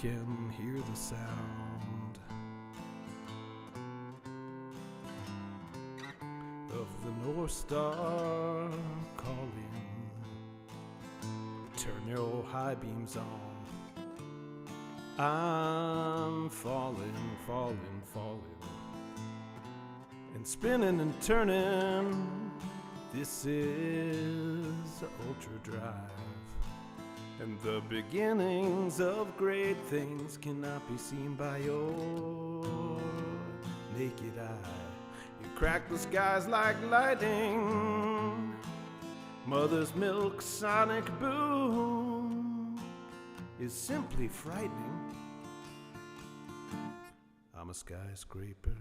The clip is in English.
can hear the sound of the North Star calling. Turn your high beams on. I'm falling, falling, falling, and spinning and turning. This is Ultra Drive, and the beginnings of great things cannot be seen by your naked eye. You crack the skies like lightning. Mother's milk sonic boom is simply frightening. I'm a skyscraper.